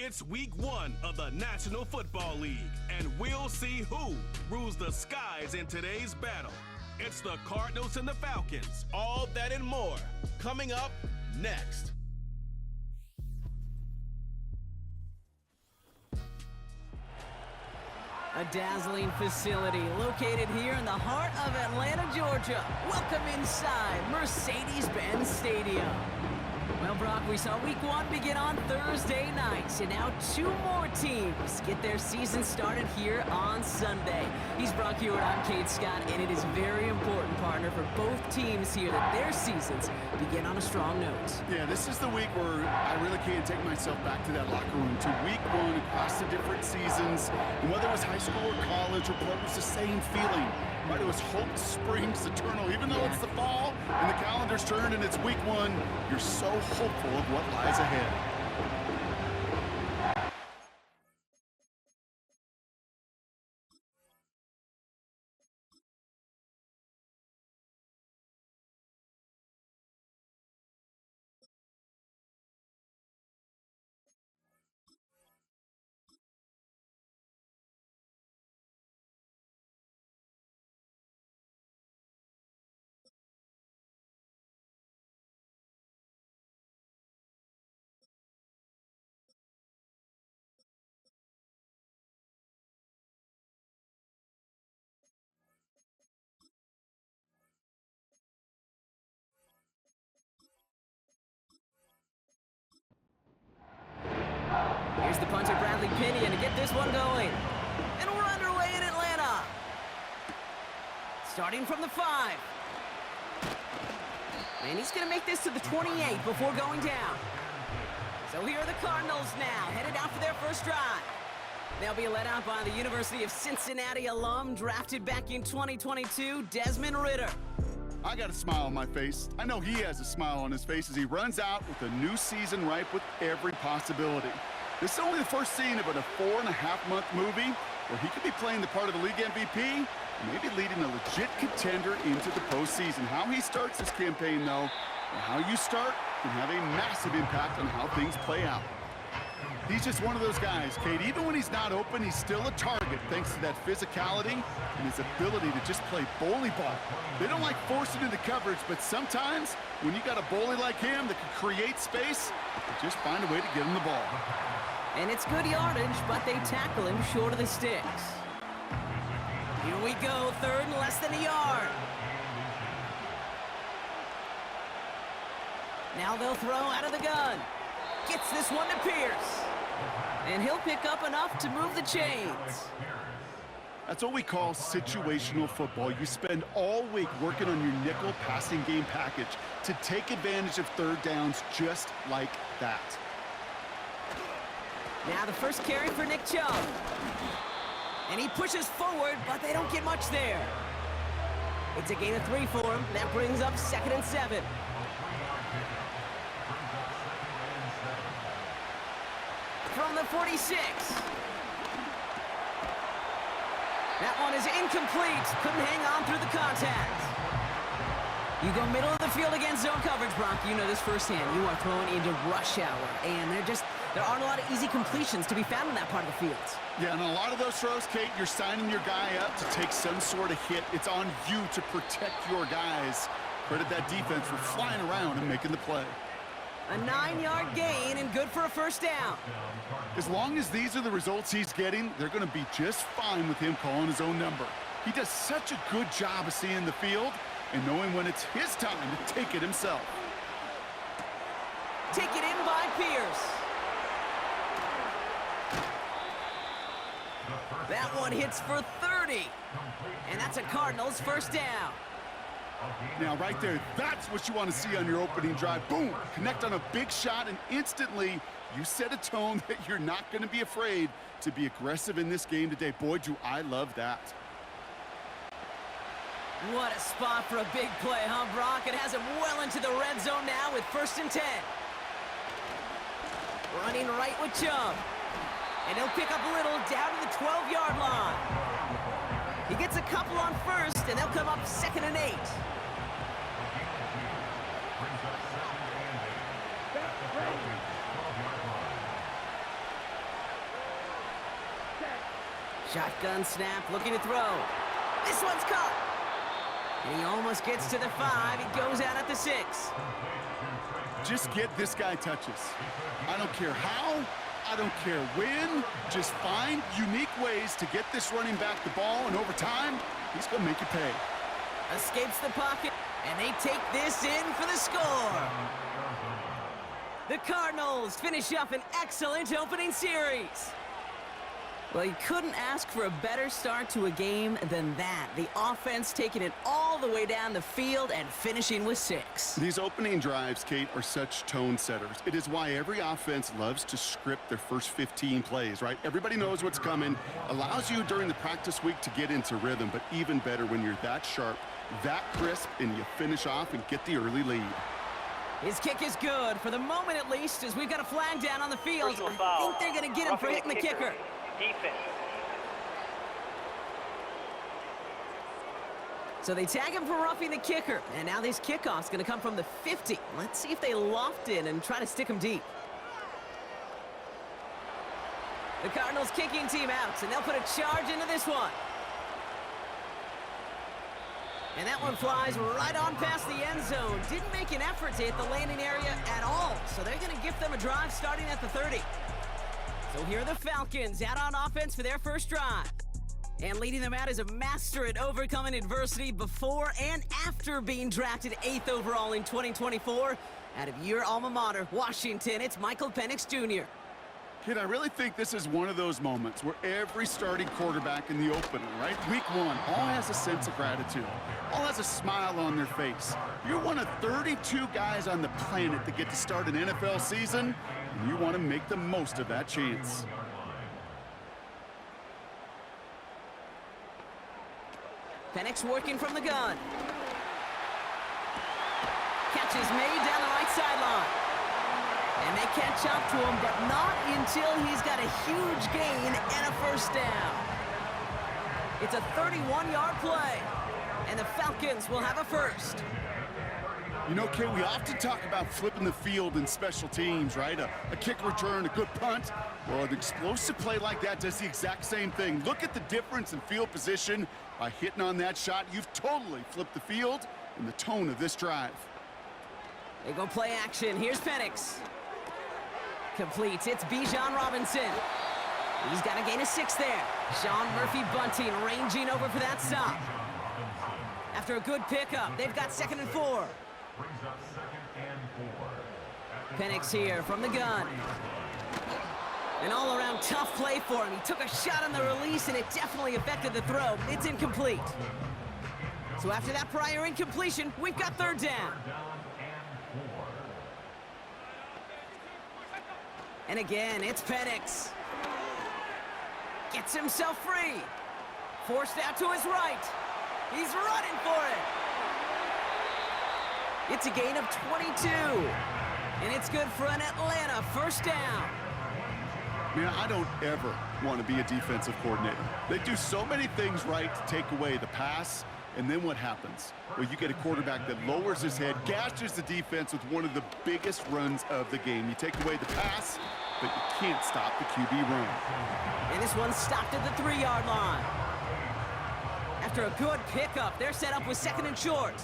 It's week 1 of the National Football League, and we'll see who rules the skies in today's battle. It's the Cardinals and the Falcons. All that and more coming up next. A dazzling facility located here in the heart of Atlanta, Georgia. Welcome inside Mercedes-Benz Stadium. Well, Brock, we saw week 1 begin on Thursday nights, and now 2 more teams get their season started here on Sunday. He's Brock Hewitt, I'm Kate Scott, and it is very important, partner, for both teams here that their seasons begin on a strong note. Yeah, this is the week where I really can't take myself back to that locker room, to week 1 across the different seasons. And whether it was high school or college or pro, it was the same feeling. Right, it was hope springs eternal. Even though it's the fall and the calendar's turned and it's week 1, you're so hopeful of what lies ahead. Here's the punter, Bradley Pinion, to get this one going. And we're underway in Atlanta. Starting from the 5. And he's going to make this to the 28 before going down. So here are the Cardinals now, headed out for their first drive. They'll be led out by the University of Cincinnati alum, drafted back in 2022, Desmond Ridder. I got a smile on my face. I know he has a smile on his face as he runs out with a new season ripe with every possibility. This is only the first scene of a 4.5-month movie where he could be playing the part of the league MVP, maybe leading a legit contender into the postseason. How he starts this campaign, though, and how you start can have a massive impact on how things play out. He's just one of those guys, Kate. Even when he's not open, he's still a target thanks to that physicality and his ability to just play bully ball. They don't like forcing into coverage, but sometimes when you got a bully like him that can create space, you can just find a way to get him the ball. And it's good yardage, but they tackle him short of the sticks. Here we go, 3rd and less than a yard. Now they'll throw out of the gun. Gets this one to Pierce. And he'll pick up enough to move the chains. That's what we call situational football. You spend all week working on your nickel passing game package to take advantage of 3rd downs just like that. Now the first carry for Nick Chubb. And he pushes forward, but they don't get much there. It's a gain of 3 for him. That brings up 2nd and 7. From the 46. That one is incomplete. Couldn't hang on through the contact. You go middle of the field against zone coverage, Brock. You know this firsthand. You are throwing into rush hour, and there aren't a lot of easy completions to be found in that part of the field. Yeah, and a lot of those throws, Kate, you're signing your guy up to take some sort of hit. It's on you to protect your guys. Credit that defense for flying around and making the play. A 9-yard gain and good for a first down. As long as these are the results he's getting, they're going to be just fine with him calling his own number. He does such a good job of seeing the field and knowing when it's his time to take it himself. Take it in by Pierce. That one hits for 30. And that's a Cardinals first down. Now, right there, that's what you want to see on your opening drive. Boom! Connect on a big shot, and instantly you set a tone that you're not going to be afraid to be aggressive in this game today. Boy, do I love that. What a spot for a big play, huh, Brock? It has him well into the red zone now with 1st and 10. Running right with Chubb. And he'll pick up a little down to the 12-yard line. He gets a couple on 1st, and they'll come up 2nd and 8. Shotgun snap, looking to throw. This one's caught. And he almost gets to the 5. He goes out at the 6. Just get this guy touches. I don't care how, I don't care when. Just find unique ways to get this running back the ball, and over time, he's going to make you pay. Escapes the pocket, and they take this in for the score. The Cardinals finish up an excellent opening series. Well, you couldn't ask for a better start to a game than that. The offense taking it all the way down the field and finishing with 6. These opening drives, Kate, are such tone setters. It is why every offense loves to script their first 15 plays, right? Everybody knows what's coming. Allows you during the practice week to get into rhythm, but even better when you're that sharp, that crisp, and you finish off and get the early lead. His kick is good, for the moment at least, as we've got a flag down on the field. I think they're going to get him for hitting the kicker. Defense. So they tag him for roughing the kicker. And now this kickoff's going to come from the 50. Let's see if they loft in and try to stick him deep. The Cardinals kicking team out, and they'll put a charge into this one. And that one flies right on past the end zone. Didn't make an effort to hit the landing area at all. So they're going to give them a drive starting at the 30. So here are the Falcons out on offense for their first drive. And leading them out is a master at overcoming adversity before and after being drafted 8th overall in 2024. Out of your alma mater, Washington, it's Michael Penix Jr. Kid, I really think this is one of those moments where every starting quarterback in the opener, right? Week 1, all has a sense of gratitude. All has a smile on their face. You're one of 32 guys on the planet that get to start an NFL season, and you want to make the most of that chance. Penix working from the gun. Catch is made down the right sideline. And they catch up to him, but not until he's got a huge gain and a first down. It's a 31-yard play, and the Falcons will have a first. You know, Kate, we often talk about flipping the field in special teams, right? A kick return, a good punt. Well, an explosive play like that does the exact same thing. Look at the difference in field position. By hitting on that shot, you've totally flipped the field and the tone of this drive. They go play action. Here's Penix. Completes. It's Bijan Robinson. He's got a gain of 6 there. Sean Murphy-Bunting ranging over for that stop. After a good pickup, they've got 2nd and 4. Penix here from the gun. An all-around tough play for him. He took a shot on the release, and it definitely affected the throw. It's incomplete. So after that prior incompletion, we've got 3rd down. And again, it's Penix. Gets himself free. Forced out to his right. He's running for it. It's a gain of 22. And it's good for an Atlanta first down. Man, I don't ever want to be a defensive coordinator. They do so many things right to take away the pass, and then what happens? Well, you get a quarterback that lowers his head, gashes the defense with one of the biggest runs of the game. You take away the pass, but you can't stop the QB run. And this one stopped at the 3-yard line. After a good pickup, they're set up with 2nd and short.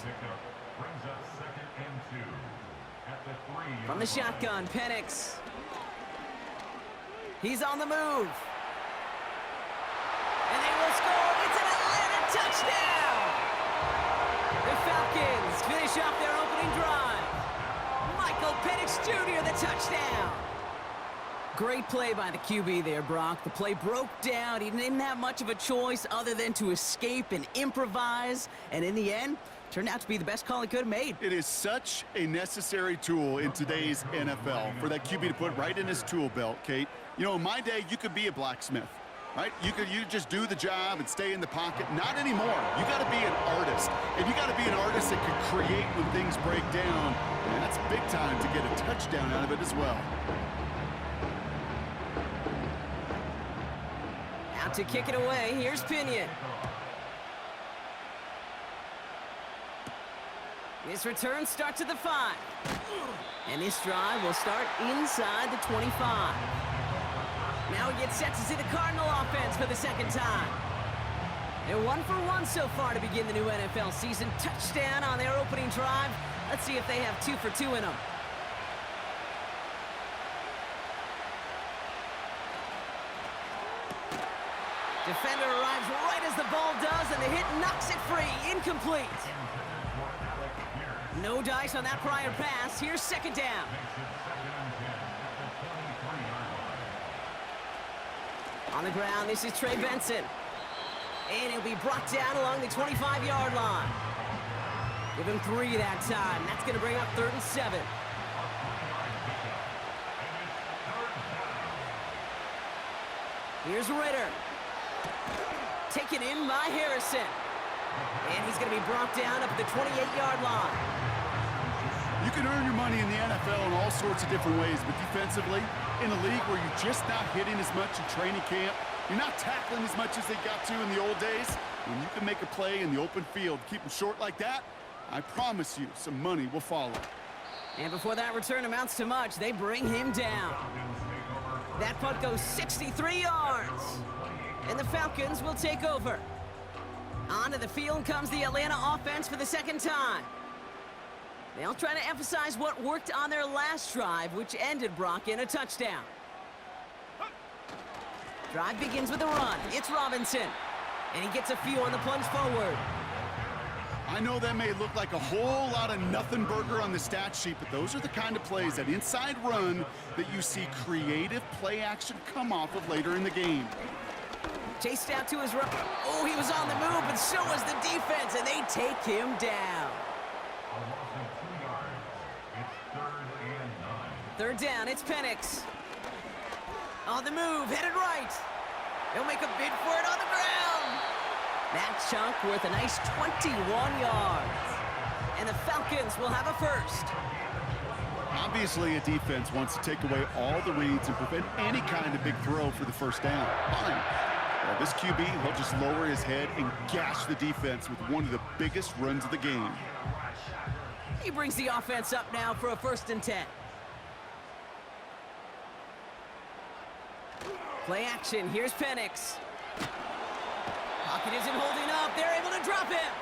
From the shotgun, Penix. He's on the move. And they will score. It's an Atlanta touchdown! The Falcons finish off their opening drive. Michael Penix Jr., the touchdown. Great play by the QB there, Brock. The play broke down. He didn't have much of a choice other than to escape and improvise. And in the end, turned out to be the best call he could have made. It is such a necessary tool in today's NFL for that QB to put right in his tool belt, Kate. You know, in my day, you could be a blacksmith, right? You just do the job and stay in the pocket. Not anymore. You got to be an artist. And you got to be an artist that can create when things break down. And that's big time to get a touchdown out of it as well. Out to kick it away. Here's Pinion. This return starts at the 5. And this drive will start inside the 25. Now we get set to see the Cardinal offense for the second time. They're 1 for 1 so far to begin the new NFL season. Touchdown on their opening drive. Let's see if they have 2 for 2 in them. Defender arrives right as the ball does, and the hit knocks it free. Incomplete. No dice on that prior pass. Here's second down. On the ground, this is Trey Benson. And he'll be brought down along the 25-yard line. Give him 3 that time. That's going to bring up 3rd and 7. Here's Ritter. Taken in by Harrison. And he's going to be brought down up at the 28-yard line. You can earn your money in the NFL in all sorts of different ways, but defensively, in a league where you're just not hitting as much in training camp, you're not tackling as much as they got to in the old days, when you can make a play in the open field, keep them short like that, I promise you some money will follow. And before that return amounts to much, they bring him down. That punt goes 63 yards. And the Falcons will take over. Onto the field comes the Atlanta offense for the second time. They'll try to emphasize what worked on their last drive, which ended, Brock, in a touchdown. Drive begins with a run. It's Robinson. And he gets a few on the plunge forward. I know that may look like a whole lot of nothing burger on the stat sheet, but those are the kind of plays, that inside run, that you see creative play action come off of later in the game. Chased out to his right. Oh, he was on the move, but so was the defense, and they take him down. Third down, it's Penix. On the move, headed right. He'll make a bid for it on the ground. That chunk worth a nice 21 yards. And the Falcons will have a first. Obviously, a defense wants to take away all the reads and prevent any kind of big throw for the first down. Fine. Well, this QB, he'll just lower his head and gash the defense with one of the biggest runs of the game. He brings the offense up now for a 1st and 10. Play action, here's Penix. Pocket isn't holding up, they're able to drop him.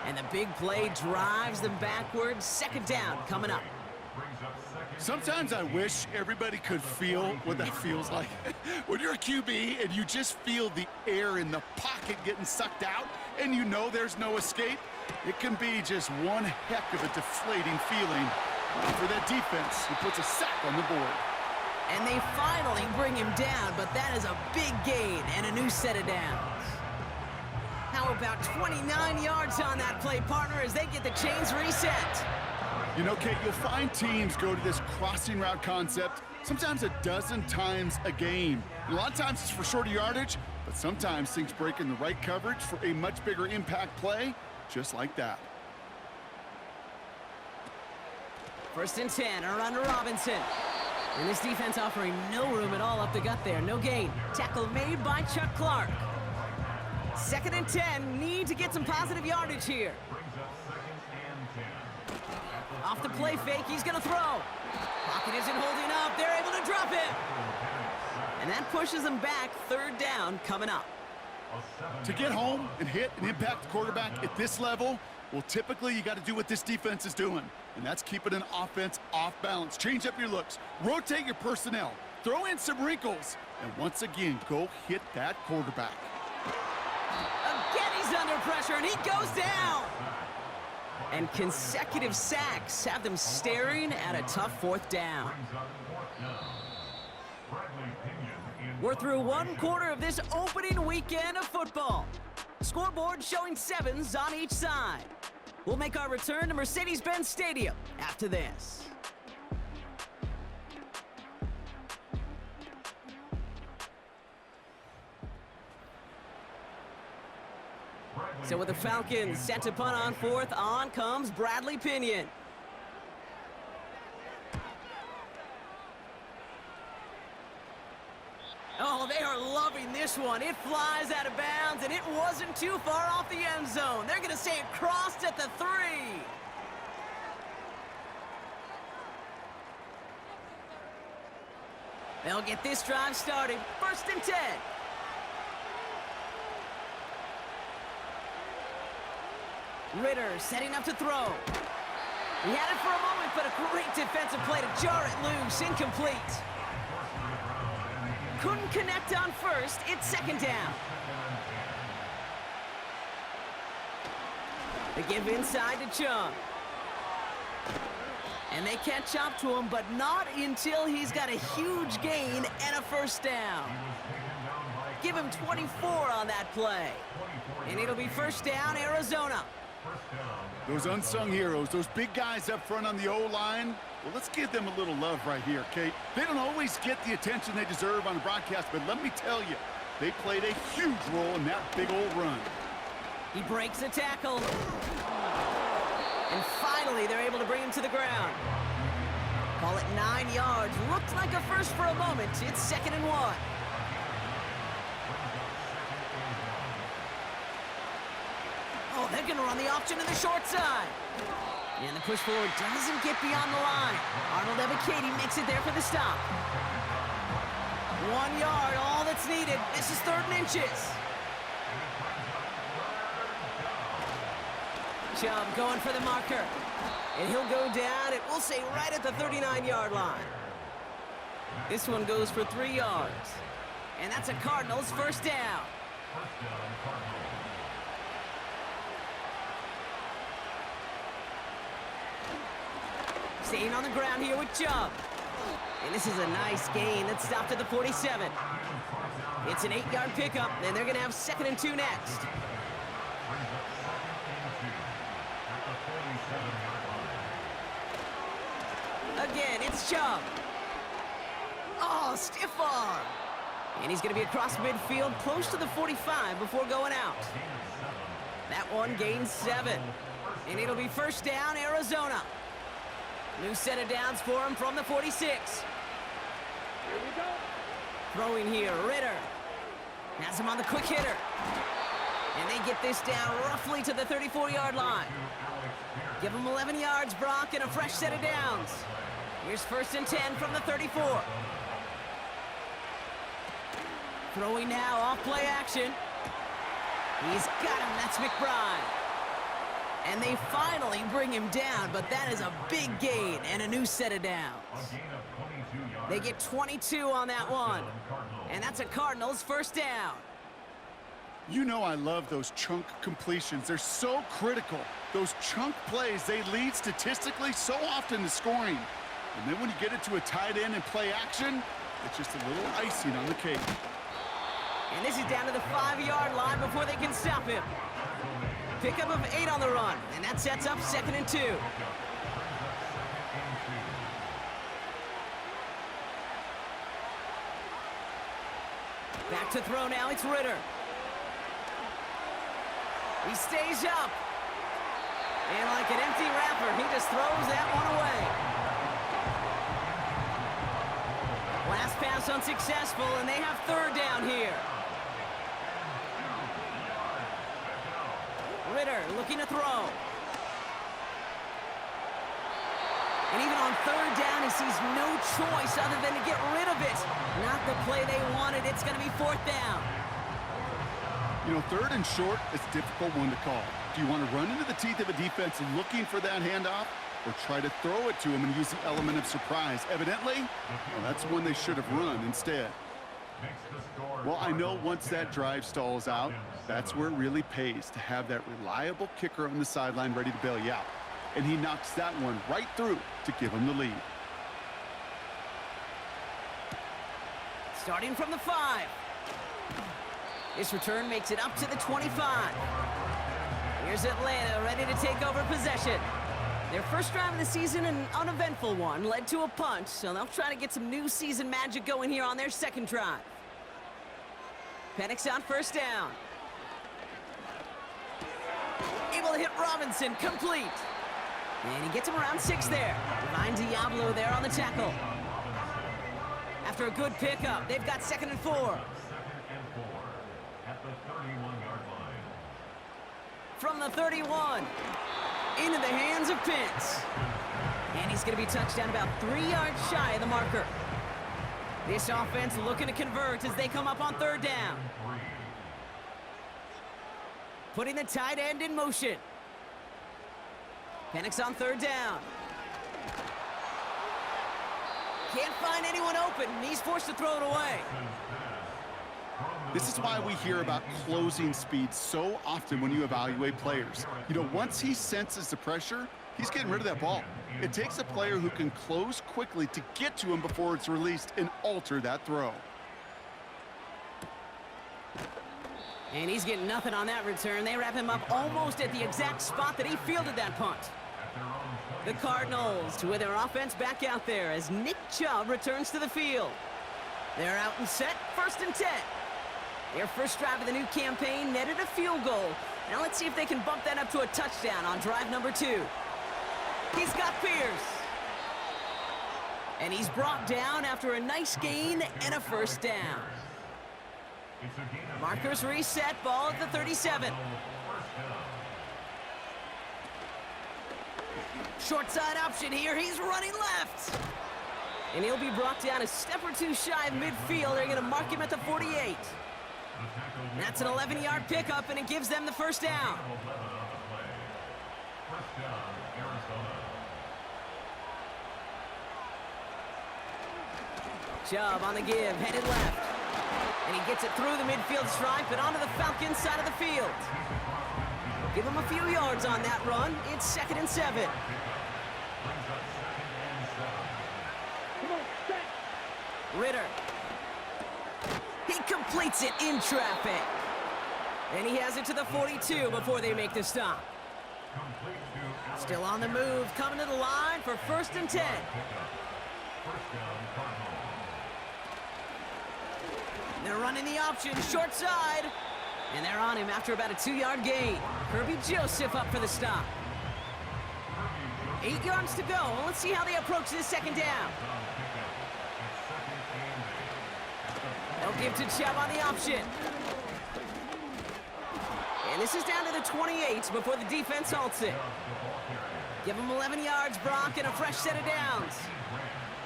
And the big play drives them backwards. Second down coming up. Sometimes I wish everybody could feel what that feels like. When you're a QB and you just feel the air in the pocket getting sucked out and you know there's no escape, it can be just one heck of a deflating feeling for that defense who puts a sack on the board. And they finally bring him down, but that is a big gain and a new set of downs. How about 29 yards on that play, partner, as they get the chains reset? You know, Kate, you'll find teams go to this crossing route concept sometimes a dozen times a game. And a lot of times it's for shorter yardage, but sometimes things break in the right coverage for a much bigger impact play, just like that. 1st and 10, a run to Robinson. And this defense offering no room at all up the gut there. No gain. Tackle made by Chuck Clark. 2nd and 10. Need to get some positive yardage here. Off the play fake, he's going to throw. Pocket isn't holding up. They're able to drop it. And that pushes them back. 3rd down coming up. To get home and hit and impact the quarterback at this level, well, typically you got to do what this defense is doing, and that's keeping an offense off balance. Change up your looks, rotate your personnel, throw in some wrinkles, and once again, go hit that quarterback. Again, he's under pressure, and he goes down. And consecutive sacks have them staring at a tough 4th down. We're through 1/4 of this opening weekend of football. Scoreboard showing 7s on each side. We'll make our return to Mercedes-Benz Stadium after this. So with the Falcons set to punt on 4th, on comes Bradley Pinion. Oh, they are loving this one. It flies out of bounds, and it wasn't too far off the end zone. They're going to say it crossed at the 3. They'll get this drive started. 1st and 10. Ritter setting up to throw. He had it for a moment, but a great defensive play to jar it loose. Incomplete. Couldn't connect on 1st. It's 2nd down. They give inside to Chung. And they catch up to him, but not until he's got a huge gain and a 1st down. Give him 24 on that play. And it'll be 1st down, Arizona. Those unsung heroes, those big guys up front on the O-line, well, let's give them a little love right here, Kate. They don't always get the attention they deserve on the broadcast, but let me tell you, they played a huge role in that big old run. He breaks a tackle. And finally, they're able to bring him to the ground. Call it 9 yards. Looked like a first for a moment. It's 2nd and 1. Oh, they're going to run the option to the short side. And the push forward doesn't get beyond the line. Arnold Ebiketie makes it there for the stop. 1 yard, all that's needed. This is 3rd and inches. Chubb going for the marker. And he'll go down, and we'll say right at the 39-yard line. This one goes for 3 yards. And that's a Cardinals 1st down. Staying on the ground here with Chubb. And this is a nice gain. Let's stop to the 47. It's an 8-yard pickup, and they're going to have 2nd and 2 next. Again, it's Chubb. Oh, stiff arm. And he's going to be across midfield, close to the 45 before going out. That one gains 7. And it'll be 1st down, Arizona. New set of downs for him from the 46. Here we go. Throwing here, Ritter. Has him on the quick hitter. And they get this down roughly to the 34-yard line. Give him 11 yards, Brock, and a fresh set of downs. Here's 1st and 10 from the 34. Throwing now, off play action. He's got him, that's McBride. And they finally bring him down, but that is a big gain and a new set of downs. They get 22 on that one. And that's a Cardinals 1st down. You know I love those chunk completions. They're so critical. Those chunk plays, they lead statistically so often to scoring. And then when you get it to a tight end and play action, it's just a little icing on the cake. And this is down to the 5-yard line before they can stop him. Pickup of 8 on the run, and that sets up 2nd and 2. Back to throw now, it's Ritter. He stays up. And like an empty wrapper, he just throws that one away. Last pass unsuccessful, and they have 3rd down here. Ritter looking to throw. And even on 3rd down, he sees no choice other than to get rid of it. Not the play they wanted. It's going to be 4th down. You know, 3rd and short is a difficult one to call. Do you want to run into the teeth of a defense looking for that handoff, or try to throw it to him and use the element of surprise? Evidently, well, that's one they should have run instead. Well, I know once that drive stalls out, that's where it really pays to have that reliable kicker on the sideline ready to bail you out. And he knocks that one right through to give him the lead. Starting from the 5. This return makes it up to the 25. Here's Atlanta ready to take over possession. Their first drive of the season, an uneventful one, led to a punt, so they'll try to get some new season magic going here on their 2nd drive. Penix on 1st down. Able to hit Robinson, complete. And he gets him around 6 there. Divine Diablo there on the tackle. After a good pickup, they've got 2nd and 4. From the 31, into the hands of Pitts. And he's going to be touched down about 3 yards shy of the marker. This offense looking to convert as they come up on third down. Putting the tight end in motion. Penix on third down. Can't find anyone open. He's forced to throw it away. This is why we hear about closing speed so often when you evaluate players. You know, once he senses the pressure, he's getting rid of that ball. It takes a player who can close quickly to get to him before it's released and alter that throw. And he's getting nothing on that return. They wrap him up almost at the exact spot that he fielded that punt. The Cardinals with their offense back out there as Nick Chubb returns to the field. They're out and set, 1st and 10. Their first drive of the new campaign netted a field goal. Now let's see if they can bump that up to a touchdown on drive number 2. He's got Pierce. And he's brought down after a nice gain and a first down. Markers reset, ball at the 37. Short side option here, he's running left. And he'll be brought down a step or two shy of midfield. They're gonna mark him at the 48. That's an 11-yard pickup, and it gives them the first down. Chubb on the give, headed left. And he gets it through the midfield stripe and onto the Falcons side of the field. Give him a few yards on that run. It's 2nd and 7. Ritter. He completes it in traffic. And he has it to the 42 before they make the stop. Still on the move, coming to the line for 1st and 10. They're running the option, short side. And they're on him after about a 2-yard gain. Kirby Joseph up for the stop. 8 yards to go. Let's see how they approach this 2nd down. They'll give to Chubb on the option. And this is down to the 28 before the defense halts it. Give him 11 yards, Brock, and a fresh set of downs.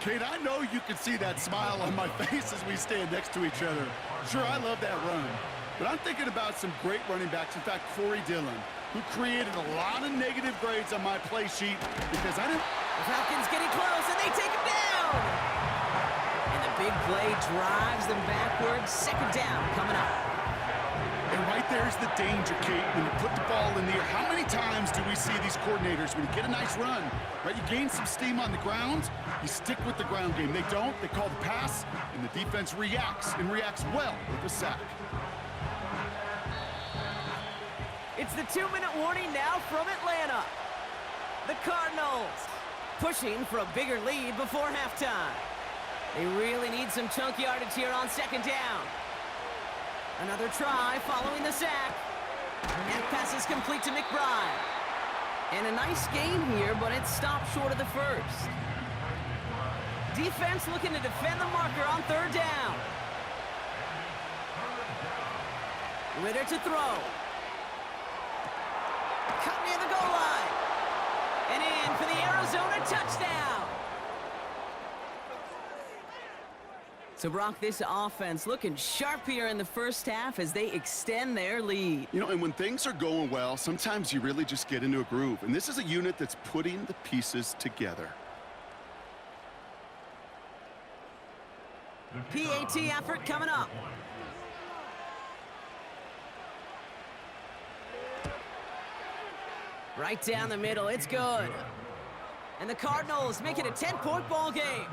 Kate, I know you can see that smile on my face as we stand next to each other. Sure, I love that run. But I'm thinking about some great running backs. In fact, Corey Dillon, who created a lot of negative grades on my play sheet because I didn't... The Falcons getting close, and they take him down! And the big play drives them backwards. 2nd down coming up. And right there's the danger, Kate, when you put the ball in the air. How many times do we see these coordinators, when you get a nice run, right, you gain some steam on the ground, you stick with the ground game. They don't, they call the pass, and the defense reacts, and reacts well with the sack. It's the 2-minute warning now from Atlanta. The Cardinals pushing for a bigger lead before halftime. They really need some chunk yardage here on 2nd down. Another try following the sack. That pass is complete to McBride. And a nice gain here, but it stopped short of the first. Defense looking to defend the marker on 3rd down. Ritter to throw. Cut near the goal line. And in for the Arizona touchdown. So, Brock, this offense looking sharp here in the first half as they extend their lead. You know, and when things are going well, sometimes you really just get into a groove. And this is a unit that's putting the pieces together. PAT effort coming up. Right down the middle, it's good. And the Cardinals make it a 10-point ball game.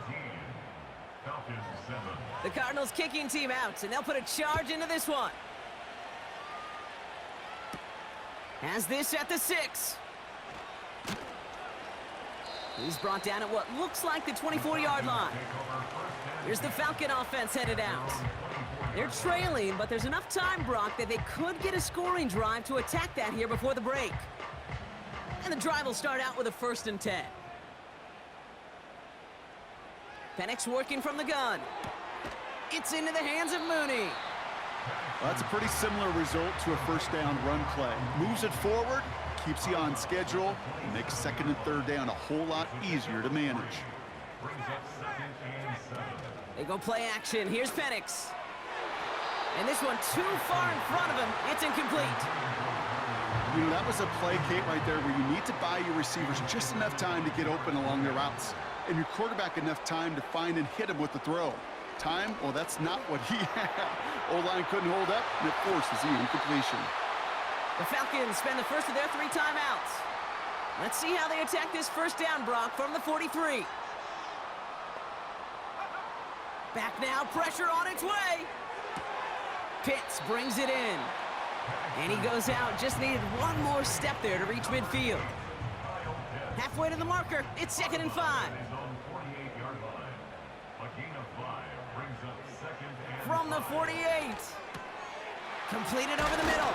The Cardinals kicking team out, and they'll put a charge into this one. Has this at the 6. He's brought down at what looks like the 24-yard line. Here's the Falcon offense headed out. They're trailing, but there's enough time, Brock, that they could get a scoring drive to attack that here before the break. And the drive will start out with a 1st and 10. Penix working from the gun. It's into the hands of Mooney. Well, that's a pretty similar result to a 1st down run play. Moves it forward, keeps you on schedule, and makes 2nd and 3rd down a whole lot easier to manage. They go play action. Here's Penix. And this one too far in front of him. It's incomplete. You know, that was a play, Kate, right there where you need to buy your receivers just enough time to get open along their routes, and your quarterback enough time to find and hit him with the throw. Time? Well, that's not what he had. O-line couldn't hold up, and it forces the incompletion. The Falcons spend the first of their 3 timeouts. Let's see how they attack this first down, Brock, from the 43. Back now, pressure on its way. Pitts brings it in. And he goes out. Just needed one more step there to reach midfield. Halfway to the marker. It's 2nd and 5. From the 48. Completed over the middle.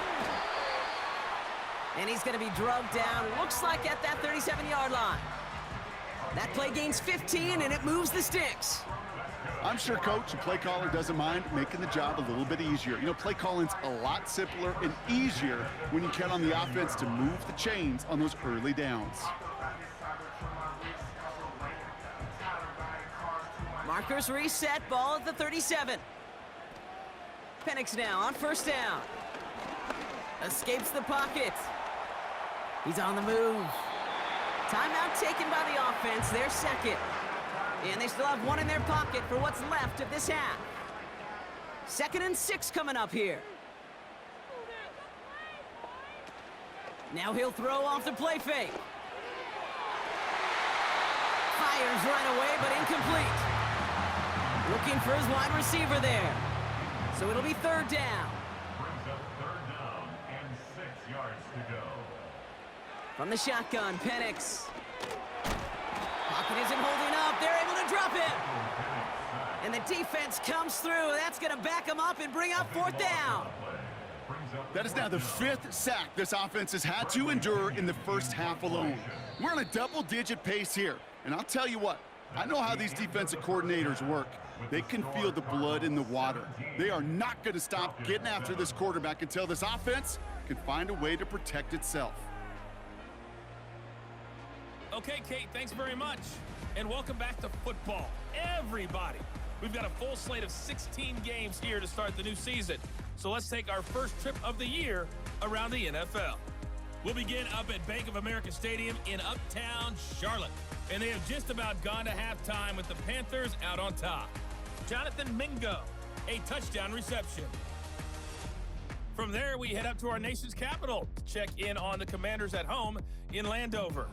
And he's going to be drugged down. Looks like at that 37-yard line. That play gains 15, and it moves the sticks. I'm sure coach and play caller doesn't mind making the job a little bit easier. You know, play calling's a lot simpler and easier when you count on the offense to move the chains on those early downs. Markers reset, ball at the 37. Penix now on first down. Escapes the pocket. He's on the move. Timeout taken by the offense, their second. And they still have one in their pocket for what's left of this half. 2nd and 6 coming up here. Now he'll throw off the play fake. Fires right away, but incomplete. Looking for his wide receiver there. So it'll be 3rd down. Brings up 3rd down and 6 yards to go. From the shotgun, Penix. Pocket isn't holding up. They're able to drop it. And the defense comes through. That's going to back them up and bring up 4th down. That is now the 5th sack this offense has had to endure in the first half alone. We're on a double-digit pace here. And I'll tell you what, I know how these defensive coordinators work. They can feel the blood in the water. They are not going to stop getting after this quarterback until this offense can find a way to protect itself. Okay, Kate, thanks very much. And welcome back to football, everybody. We've got a full slate of 16 games here to start the new season. So let's take our first trip of the year around the NFL. We'll begin up at Bank of America Stadium in Uptown Charlotte. And they have just about gone to halftime with the Panthers out on top. Jonathan Mingo, a touchdown reception. From there, we head up to our nation's capital to check in on the Commanders at home in Landover.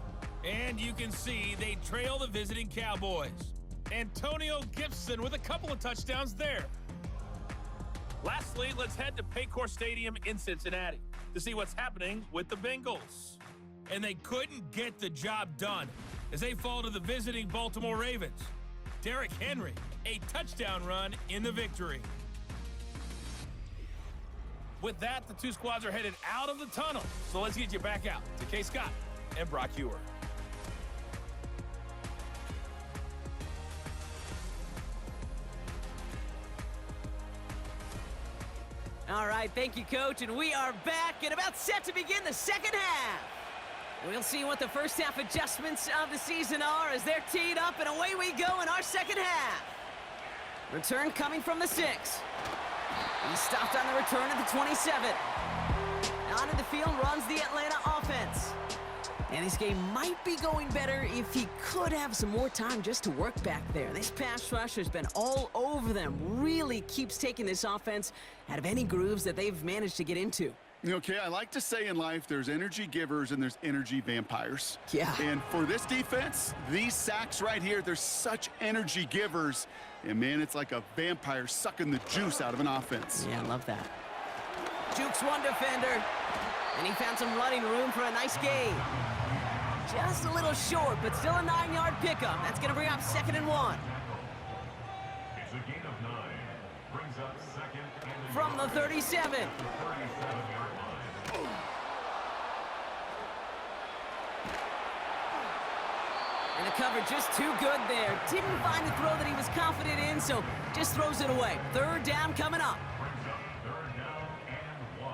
And you can see they trail the visiting Cowboys. Antonio Gibson with a couple of touchdowns there. Lastly, let's head to Paycor Stadium in Cincinnati to see what's happening with the Bengals. And they couldn't get the job done as they fall to the visiting Baltimore Ravens. Derrick Henry, a touchdown run in the victory. With that, the two squads are headed out of the tunnel. So let's get you back out to Kay Scott and Brock Ewer. All right, thank you, Coach, and we are back and about set to begin the second half. We'll see what the first half adjustments of the season are as they're teed up, and away we go in our second half. Return coming from the 6. He stopped on the return at the 27. Onto the field runs the Atlanta offense. And this game might be going better if he could have some more time just to work back there. This pass rush has been all over them. Really keeps taking this offense out of any grooves that they've managed to get into. Okay, I like to say in life there's energy givers and there's energy vampires. Yeah. And for this defense, these sacks right here, they're such energy givers. And, man, it's like a vampire sucking the juice out of an offense. Yeah, I love that. Jukes one defender, and he found some running room for a nice gain. Just a little short, but still a 9-yard pickup. That's going to bring up 2nd and 1. It's a gain of 9. Brings up 2nd and From the 37. 37-yard line. And the cover just too good there. Didn't find the throw that he was confident in, so just throws it away. 3rd down coming up. Brings up 3rd down and 1.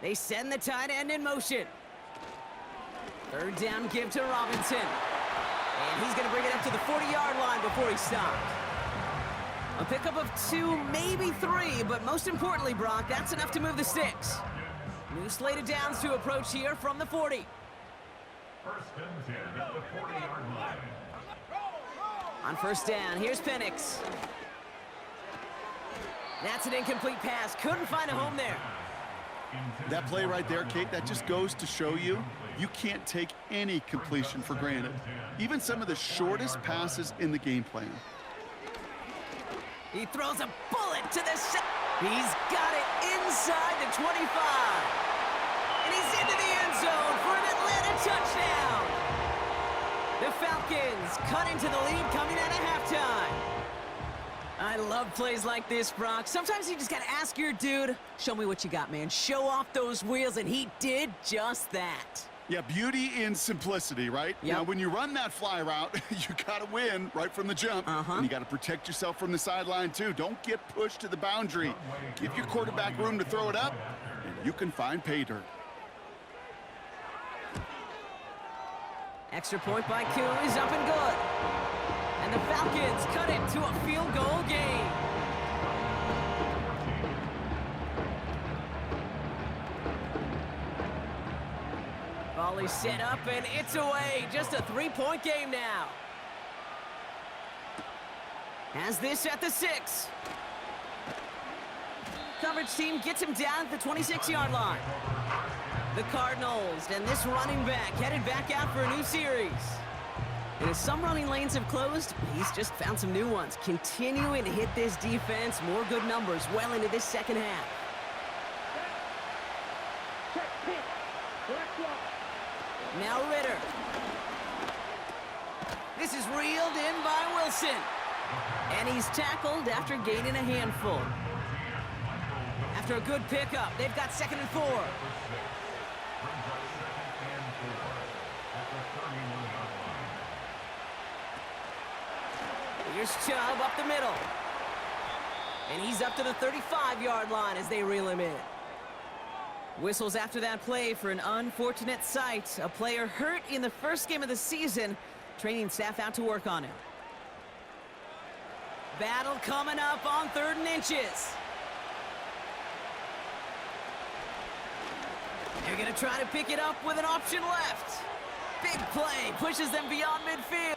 They send the tight end in motion. 3rd down give to Robinson. And he's going to bring it up to the 40-yard line before he stopped. A pickup of 2, maybe 3, but most importantly, Brock, that's enough to move the sticks. New slated downs to approach here from the 40. First and 10 at the 40-yard line. On first down, here's Penix. That's an incomplete pass. Couldn't find a home there. That play right there, Kate, that just goes to show you can't take any completion for granted. Even some of the shortest passes in the game plan. He throws a bullet to the set. He's got it inside the 25. And he's into the end zone for an Atlanta touchdown. The Falcons cut into the lead coming out of halftime. I love plays like this, Brock. Sometimes you just got to ask your dude, show me what you got, man. Show off those wheels, and he did just that. Yeah, beauty in simplicity, right? Yep. Now, when you run that fly route, you got to win right from the jump. And you got to protect yourself from the sideline, too. Don't get pushed to the boundary. Give your quarterback room to throw it up, and you can find pay dirt. Extra point by Kuhn is up and good. And the Falcons cut it to a field goal game. Volley set up, and it's away. Just a 3-point game now. Has this at the 6. Coverage team gets him down at the 26-yard line. The Cardinals and this running back headed back out for a new series. And as some running lanes have closed, he's just found some new ones. Continuing to hit this defense, more good numbers well into this second half. Now Ritter. This is reeled in by Wilson. And he's tackled after gaining a handful. After a good pickup, they've got 2nd and 4. Here's Chubb up the middle. And he's up to the 35-yard line as they reel him in. Whistles after that play for an unfortunate sight. A player hurt in the first game of the season. Training staff out to work on him. Battle coming up on 3rd and inches. They're going to try to pick it up with an option left. Big play pushes them beyond midfield.